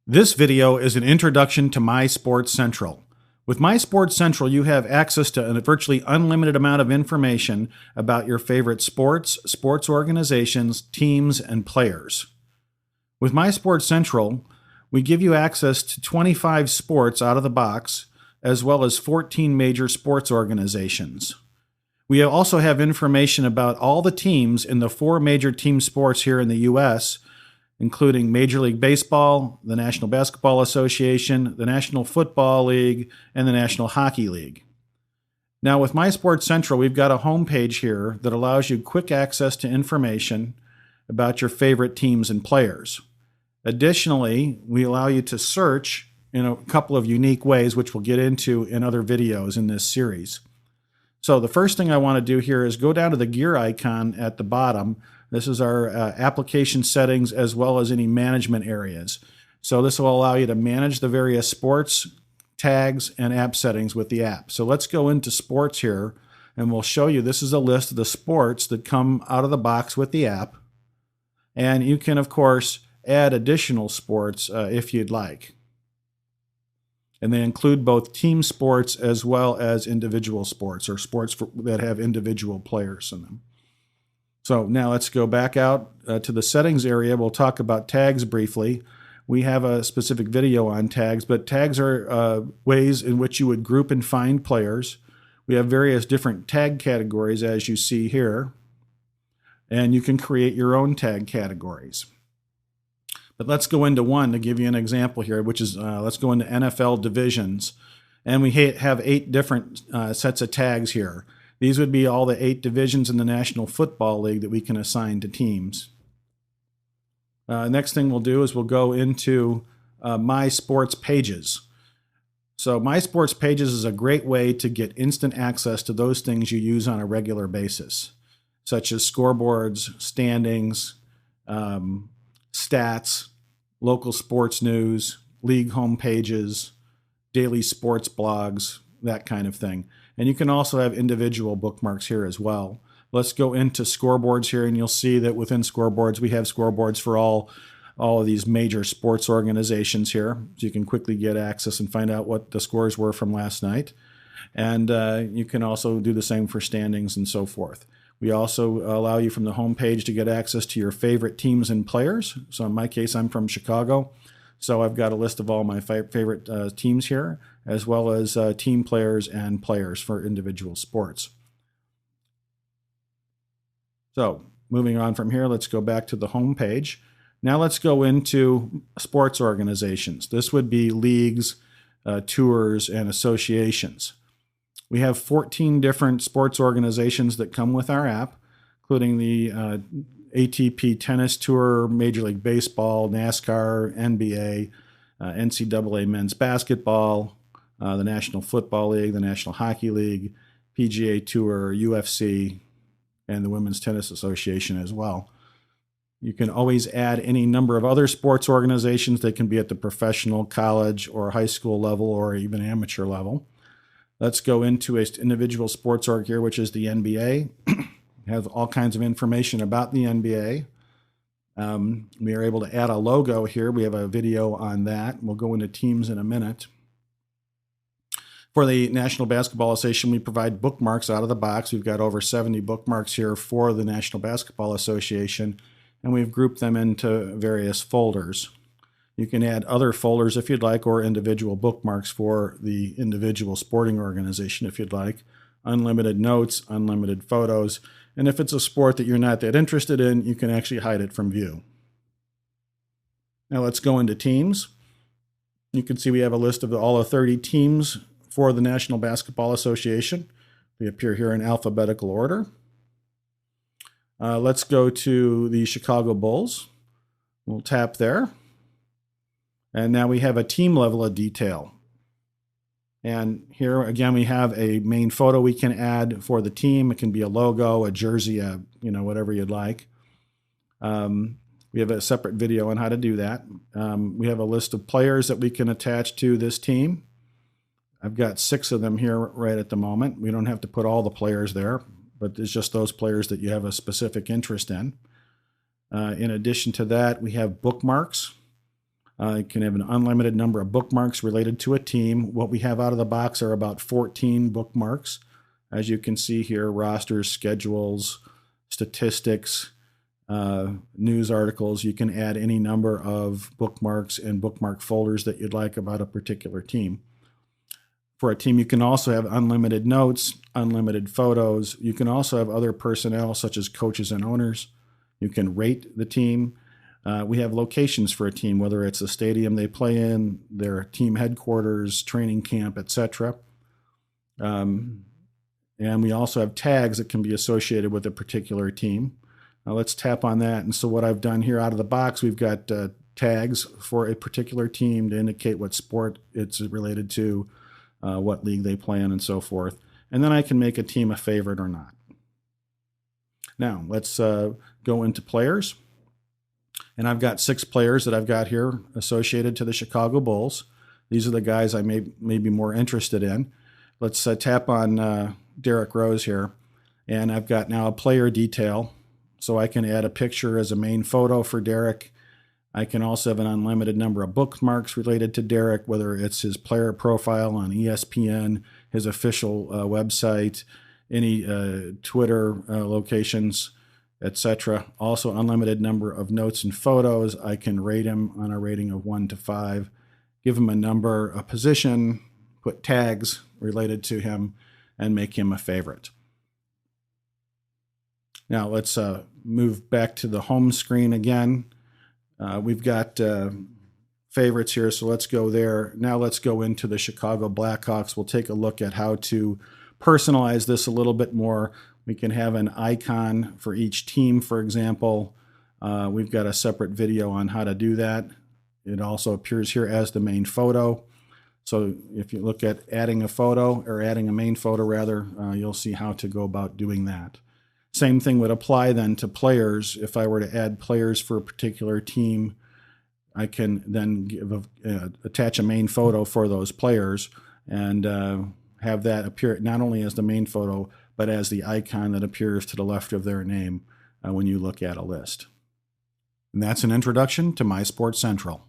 This video is an introduction to My Sports Central. With My Sports Central, you have access to a virtually unlimited amount of information about your favorite sports, sports organizations, teams, and players. With My Sports Central, we give you access to 25 sports out of the box, as well as 14 major sports organizations. We also have information about all the teams in the 4 major team sports here in the U.S., including Major League Baseball, the National Basketball Association, the National Football League, and the National Hockey League. Now, with My Sports Central, we've got a homepage here that allows you quick access to information about your favorite teams and players. Additionally, we allow you to search in a couple of unique ways, which we'll get into in other videos in this search. So the first thing I want to do here is go down to the gear icon at the bottom. This is our application settings as well as any management areas. So this will allow you to manage the various sports, tags, and app settings with the app. So let's go into sports here, and we'll show you this is a list of the sports that come out of the box with the app. And you can, of course, add additional sports if you'd like. And they include both team sports as well as individual sports, or sports that have individual players in them. So now let's go back out to the settings area. We'll talk about tags briefly. We have a specific video on tags, but tags are ways in which you would group and find players. We have various different tag categories, as you see here, and you can create your own tag categories. But let's go into one to give you an example here, which is let's go into NFL divisions. And we have 8 different sets of tags here. These would be all the 8 divisions in the National Football League that we can assign to teams. Next thing we'll do is we'll go into My Sports Pages. So My Sports Pages is a great way to get instant access to those things you use on a regular basis, such as scoreboards, standings, stats, local sports news, league home pages, daily sports blogs, that kind of thing. And you can also have individual bookmarks here as well. Let's go into scoreboards here, and you'll see that within scoreboards, we have scoreboards for all of these major sports organizations here. So you can quickly get access and find out what the scores were from last night. And you can also do the same for standings and so forth. We also allow you from the home page to get access to your favorite teams and players. So in my case, I'm from Chicago. So I've got a list of all my favorite teams here, as well as team players and players for individual sports. So moving on from here, let's go back to the home page. Now let's go into sports organizations. This would be leagues, tours, and associations. We have 14 different sports organizations that come with our app, including the ATP Tennis Tour, Major League Baseball, NASCAR, NBA, NCAA Men's Basketball, the National Football League, the National Hockey League, PGA Tour, UFC, and the Women's Tennis Association as well. You can always add any number of other sports organizations. They can be at the professional, college, or high school level, or even amateur level. Let's go into an individual sports org here, which is the NBA. Have all kinds of information about the NBA. We are able to add a logo here. We have a video on that. We'll go into teams in a minute. For the National Basketball Association, we provide bookmarks out of the box. We've got over 70 bookmarks here for the National Basketball Association, and we've grouped them into various folders. You can add other folders if you'd like, or individual bookmarks for the individual sporting organization if you'd like. Unlimited notes, unlimited photos. And if it's a sport that you're not that interested in, you can actually hide it from view. Now let's go into teams. You can see we have a list of all the 30 teams for the National Basketball Association. They appear here in alphabetical order. Let's go to the Chicago Bulls. We'll tap there. And now we have a team level of detail. And here again, we have a main photo we can add for the team. It can be a logo, a jersey, whatever you'd like. We have a separate video on how to do that. We have a list of players that we can attach to this team. I've got 6 of them here right at the moment. We don't have to put all the players there, but it's just those players that you have a specific interest in. In addition to that, we have bookmarks. You can have an unlimited number of bookmarks related to a team. What we have out of the box are about 14 bookmarks. As you can see here, rosters, schedules, statistics, news articles. You can add any number of bookmarks and bookmark folders that you'd like about a particular team. For a team, you can also have unlimited notes, unlimited photos. You can also have other personnel such as coaches and owners. You can rate the team. We have locations for a team, whether it's the stadium they play in, their team headquarters, training camp, etc. And we also have tags that can be associated with a particular team. Now let's tap on that. And so what I've done here out of the box, we've got tags for a particular team to indicate what sport it's related to, what league they play in, and so forth. And then I can make a team a favorite or not. Now let's go into players. And I've got 6 players that I've got here associated to the Chicago Bulls. These are the guys I may be more interested in. Let's tap on Derrick Rose here. And I've got now a player detail. So I can add a picture as a main photo for Derrick. I can also have an unlimited number of bookmarks related to Derrick, whether it's his player profile on ESPN, his official website, any Twitter locations, etc. Also, unlimited number of notes and photos. I can rate him on a rating of 1 to 5, give him a number, a position, put tags related to him, and make him a favorite. Now let's move back to the home screen again. We've got favorites here, so let's go there. Now let's go into the Chicago Blackhawks. We'll take a look at how to personalize this a little bit more. We can have an icon for each team, for example. We've got a separate video on how to do that. It also appears here as the main photo. So if you look at adding a photo, or adding a main photo rather, you'll see how to go about doing that. Same thing would apply then to players. If I were to add players for a particular team, I can then attach a main photo for those players and have that appear not only as the main photo, but as the icon that appears to the left of their name when you look at a list. And that's an introduction to My Sports Central.